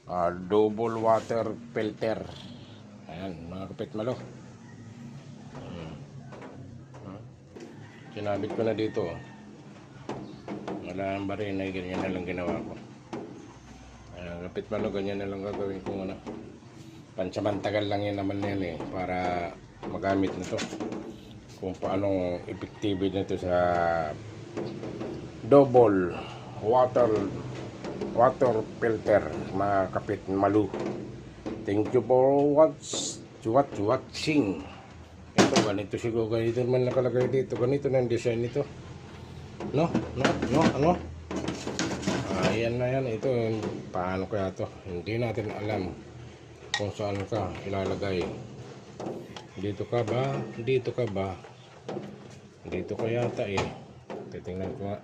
Double water filter. Ayan, mga kapit malo. Sinabit ko na dito. Wala ang barin na ganyan na lang ginawa ko. Ayan, kapit malo, ganyan na lang gagawin ko ano. Pansamantagal lang yan naman yan para magamit na to. Kung paano epektibo nito sa double water filter, mga kapit malu. Thank you for watching. Ito, ganito siguro, ganito naman nakalagay dito. Ganito na ang design nito. No? Ano? Ayan na yan. Ito, paano kaya to? Hindi natin alam kung saan ka ilalagay. Dito ka ba? Dito ka ba? Dito ka yata Titingnan ko nga.